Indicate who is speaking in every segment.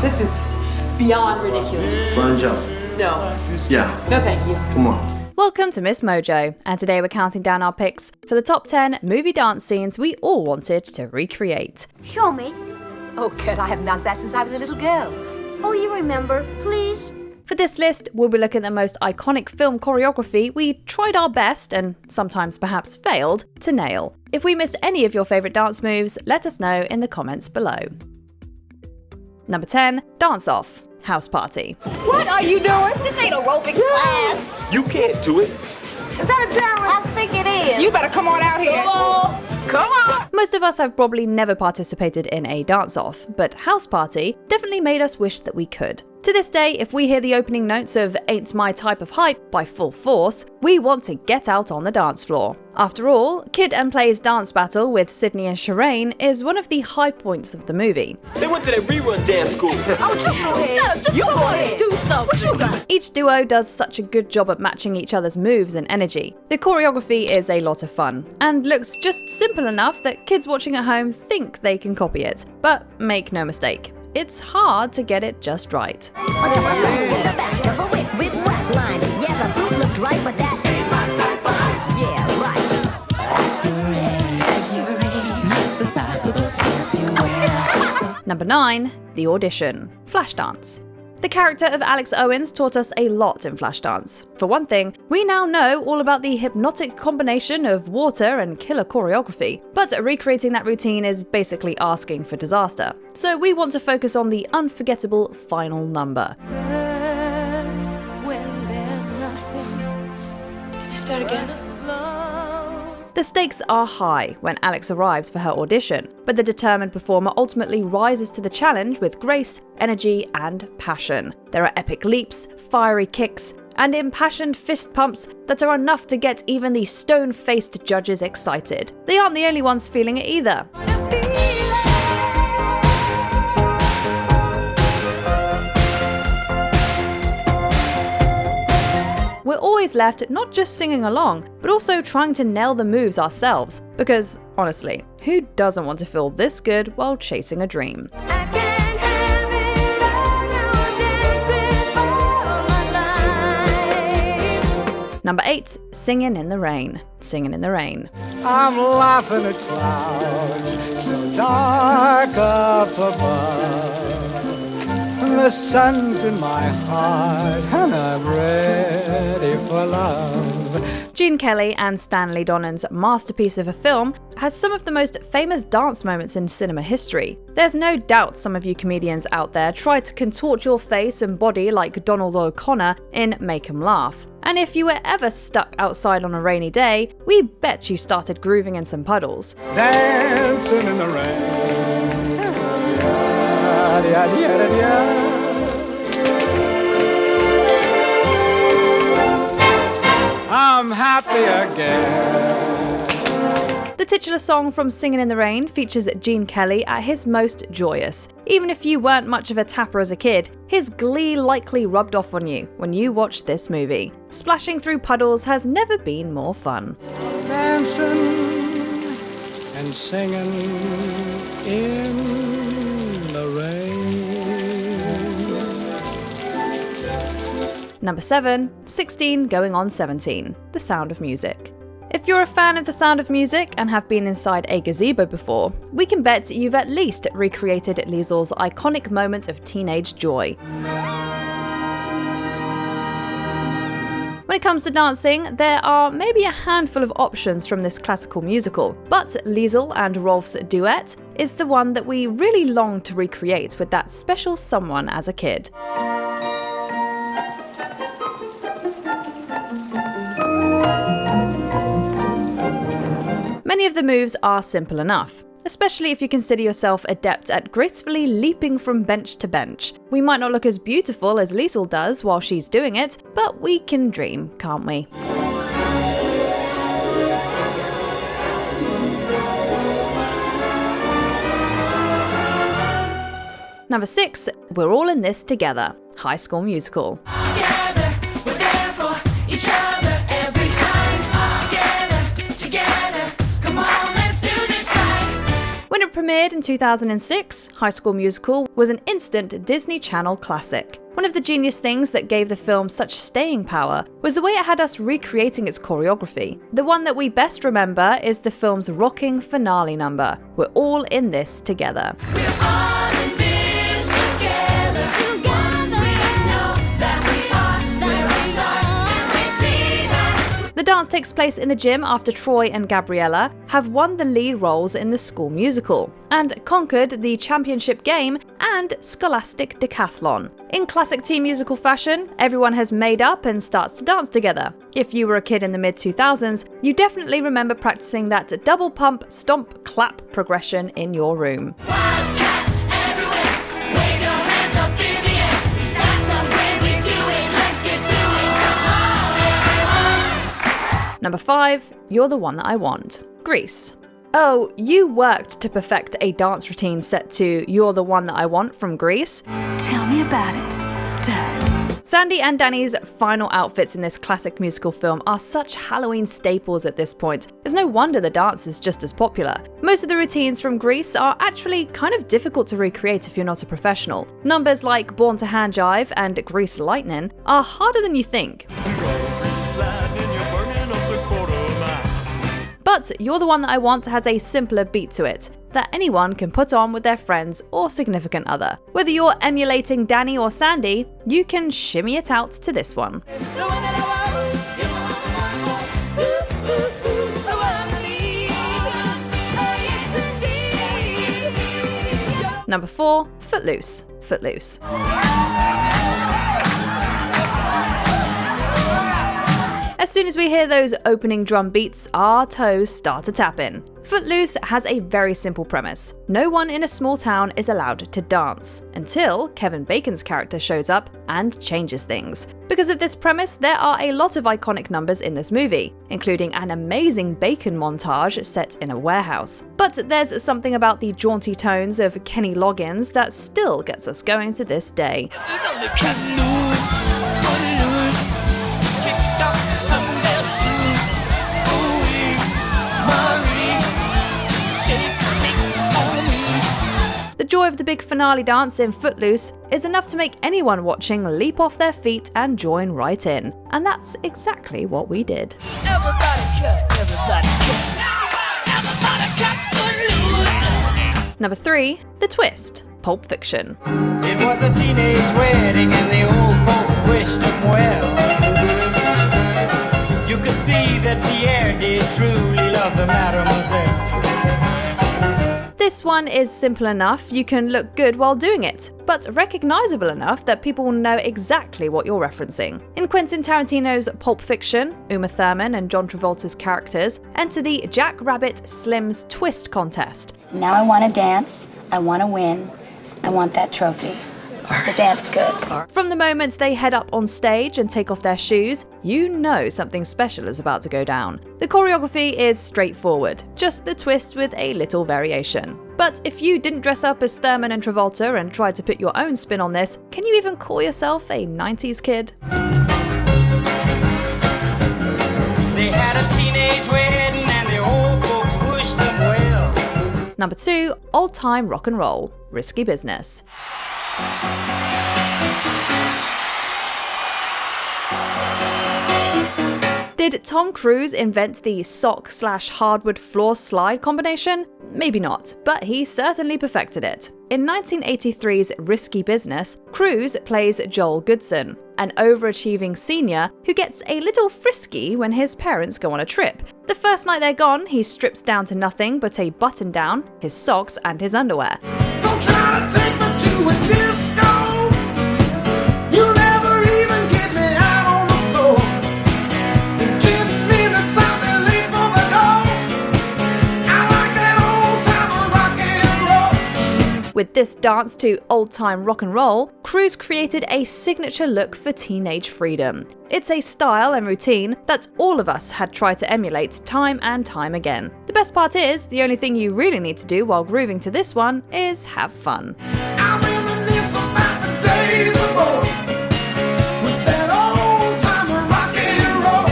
Speaker 1: This is beyond ridiculous.
Speaker 2: Run and jump.
Speaker 1: No.
Speaker 2: Yeah.
Speaker 1: No, thank you.
Speaker 2: Come on.
Speaker 3: Welcome to MsMojo, and today we're counting down our picks for the top 10 movie dance scenes we all wanted to recreate.
Speaker 4: Show me.
Speaker 5: Oh, good, I haven't danced that since I was a little girl.
Speaker 4: Oh, you remember, please?
Speaker 3: For this list, we'll be looking at the most iconic film choreography we tried our best, and sometimes perhaps failed, to nail. If we missed any of your favourite dance moves, let us know in the comments below. Number 10, Dance Off, House Party.
Speaker 5: What are you doing? This ain't aerobics class.
Speaker 6: You can't do it.
Speaker 5: Is that a challenge? I think it is. You better come on out here. Come on.
Speaker 3: Most of us have probably never participated in a dance-off, but House Party definitely made us wish that we could. To this day, if we hear the opening notes of Ain't My Type of Hype by Full Force, we want to get out on the dance floor. After all, Kid and Play's dance battle with Sydney and Shireen is one of the high points of the movie.
Speaker 6: They went to that rerun dance school.
Speaker 5: Oh, just go ahead. Shut up. Just go ahead. Do something. What you got?
Speaker 3: Each duo does such a good job at matching each other's moves and energy. The choreography is a lot of fun, and looks just simple enough that kids watching at home think they can copy it. But make no mistake, it's hard to get it just right. Number 9, The Audition, Flashdance. The character of Alex Owens taught us a lot in Flashdance. For one thing, we now know all about the hypnotic combination of water and killer choreography, but recreating that routine is basically asking for disaster. So we want to focus on the unforgettable final number.
Speaker 1: Can I start again?
Speaker 3: The stakes are high when Alex arrives for her audition, but the determined performer ultimately rises to the challenge with grace, energy, and passion. There are epic leaps, fiery kicks, and impassioned fist pumps that are enough to get even the stone-faced judges excited. They aren't the only ones feeling it either. We're always left not just singing along, but also trying to nail the moves ourselves, because, honestly, who doesn't want to feel this good while chasing a dream? Number 8, Singing in the Rain. Singing in the Rain.
Speaker 7: I'm laughing at clouds so dark up above. The sun's in my heart and I'm ready for love.
Speaker 3: Gene Kelly and Stanley Donen's masterpiece of a film has some of the most famous dance moments in cinema history. There's no doubt some of you comedians out there tried to contort your face and body like Donald O'Connor in Make 'Em Laugh. And if you were ever stuck outside on a rainy day, we bet you started grooving in some puddles.
Speaker 7: Dancing in the rain. I'm happy again.
Speaker 3: The titular song from Singin' in the Rain features Gene Kelly at his most joyous. Even if you weren't much of a tapper as a kid, his glee likely rubbed off on you when you watched this movie. Splashing through puddles has never been more fun.
Speaker 7: Dancing and singing in the rain.
Speaker 3: Number 7, 16 going on 17, The Sound of Music. If you're a fan of The Sound of Music and have been inside a gazebo before, we can bet you've at least recreated Liesel's iconic moment of teenage joy. When it comes to dancing, there are maybe a handful of options from this classical musical, but Liesel and Rolf's duet is the one that we really long to recreate with that special someone as a kid. Many of the moves are simple enough, especially if you consider yourself adept at gracefully leaping from bench to bench. We might not look as beautiful as Liesel does while she's doing it, but we can dream, can't we? Number 6, We're All in This Together, High School Musical.
Speaker 8: Together, we're there for each other every time. Together, come on, let's do this right.
Speaker 3: When it premiered in 2006, High School Musical was an instant Disney Channel classic. One of the genius things that gave the film such staying power was the way it had us recreating its choreography. The one that we best remember is the film's rocking finale number. We're all in this together. The dance takes place in the gym after Troy and Gabriella have won the lead roles in the school musical and conquered the championship game and scholastic decathlon. In classic teen musical fashion, everyone has made up and starts to dance together. If you were a kid in the mid-2000s, you definitely remember practicing that double pump, stomp, clap progression in your room. Number 5, You're the One That I Want. Grease. Oh, you worked to perfect a dance routine set to You're the One That I Want from Grease?
Speaker 1: Tell me about it, stud.
Speaker 3: Sandy and Danny's final outfits in this classic musical film are such Halloween staples at this point. It's no wonder the dance is just as popular. Most of the routines from Grease are actually kind of difficult to recreate if you're not a professional. Numbers like Born to Hand Jive and Grease Lightning are harder than you think. But You're the One That I Want has a simpler beat to it that anyone can put on with their friends or significant other. Whether you're emulating Danny or Sandy, you can shimmy it out to this one. Number 4, Footloose. Footloose. As soon as we hear those opening drum beats, our toes start to tap in. Footloose has a very simple premise. No one in a small town is allowed to dance, until Kevin Bacon's character shows up and changes things. Because of this premise, there are a lot of iconic numbers in this movie, including an amazing Bacon montage set in a warehouse. But there's something about the jaunty tones of Kenny Loggins that still gets us going to this day. The joy of the big finale dance in Footloose is enough to make anyone watching leap off their feet and join right in. And that's exactly what we did.
Speaker 8: Everybody cut, Footloose.
Speaker 3: Number 3, The Twist. Pulp Fiction.
Speaker 2: It was a teenage wedding and the old folks wished him well. You could see that Pierre did truly love the mademoiselle.
Speaker 3: This one is simple enough you can look good while doing it, but recognisable enough that people will know exactly what you're referencing. In Quentin Tarantino's Pulp Fiction, Uma Thurman and John Travolta's characters enter the Jack Rabbit Slim's Twist contest.
Speaker 4: Now I want to dance. I want to win. I want that trophy. So dance good.
Speaker 3: From the moment they head up on stage and take off their shoes, you know something special is about to go down. The choreography is straightforward, just the twist with a little variation. But if you didn't dress up as Thurman and Travolta and tried to put your own spin on this, can you even call yourself a 90s kid?
Speaker 2: They had a teenage wedding and the old folks wished them well.
Speaker 3: Number 2, Old-Time Rock and Roll. Risky Business. Did Tom Cruise invent the sock/hardwood floor slide combination? Maybe not, but he certainly perfected it. In 1983's Risky Business, Cruise plays Joel Goodson, an overachieving senior who gets a little frisky when his parents go on a trip. The first night they're gone, he strips down to nothing but a button-down, his socks and his underwear.
Speaker 9: Don't try to take me to a disco. You'll never even get me out on the floor. In 10 minutes I'll be late for the door. I like that old-time rock and roll.
Speaker 3: With this dance to old-time rock and roll, Cruise created a signature look for teenage freedom. It's a style and routine that all of us had tried to emulate time and time again. The best part is, the only thing you really need to do while grooving to this one is have fun.
Speaker 9: I reminisce about the days of old with that old-time rock and roll.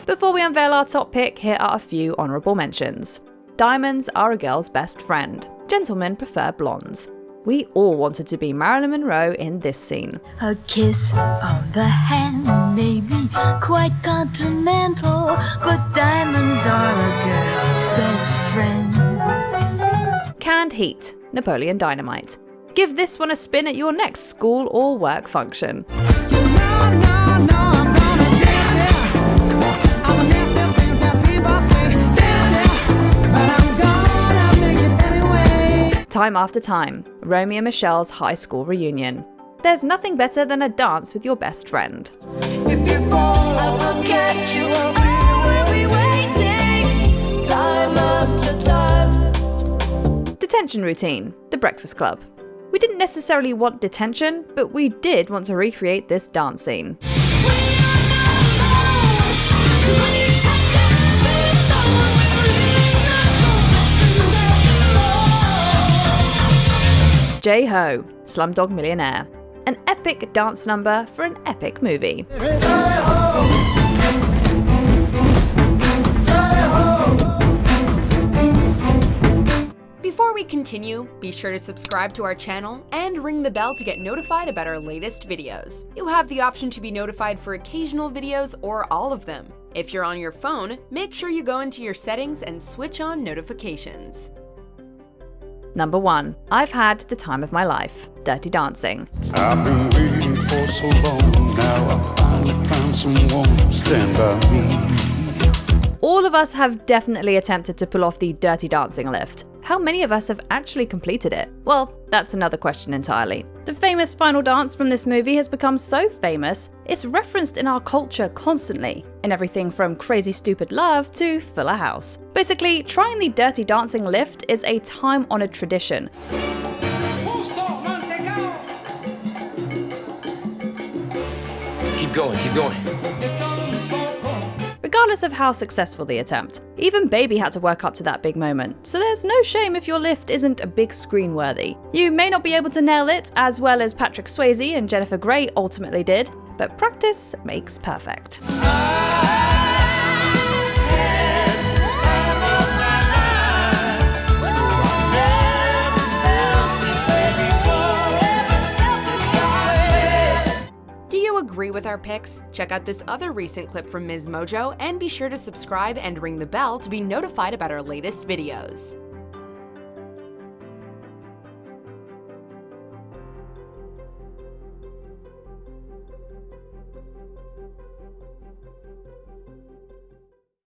Speaker 3: Before we unveil our top pick, here are a few honourable mentions. Diamonds are a girl's best friend. Gentlemen prefer blondes. We all wanted to be Marilyn Monroe in this scene.
Speaker 1: A kiss on the hand may be quite continental, but diamonds are a girl's best friend.
Speaker 3: Canned Heat, Napoleon Dynamite. Give this one a spin at your next school or work function. Time After Time, Romeo and Michelle's high school reunion. There's nothing better than a dance with your best friend.
Speaker 9: If you fall, I will catch you. I will be waiting. Time after time.
Speaker 3: Detention routine, The Breakfast Club. We didn't necessarily want detention, but we did want to recreate this dance scene. J-Ho, Slumdog Millionaire. An epic dance number for an epic movie.
Speaker 10: Before we continue, be sure to subscribe to our channel and ring the bell to get notified about our latest videos. You have the option to be notified for occasional videos or all of them. If you're on your phone, make sure you go into your settings and switch on notifications.
Speaker 3: Number 1. I've had the time of my life. Dirty Dancing.
Speaker 11: I've been waiting for so long, now I finally found someone to stand by me.
Speaker 3: All of us have definitely attempted to pull off the Dirty Dancing lift. How many of us have actually completed it? Well, that's another question entirely. The famous final dance from this movie has become so famous, it's referenced in our culture constantly, in everything from Crazy Stupid Love to Fuller House. Basically, trying the Dirty Dancing lift is a time-honored tradition.
Speaker 6: Keep going, keep going.
Speaker 3: Regardless of how successful the attempt, even Baby had to work up to that big moment, so there's no shame if your lift isn't a big screen worthy. You may not be able to nail it as well as Patrick Swayze and Jennifer Grey ultimately did, but practice makes perfect.
Speaker 10: Agree with our picks? Check out this other recent clip from MsMojo and be sure to subscribe and ring the bell to be notified about our latest videos.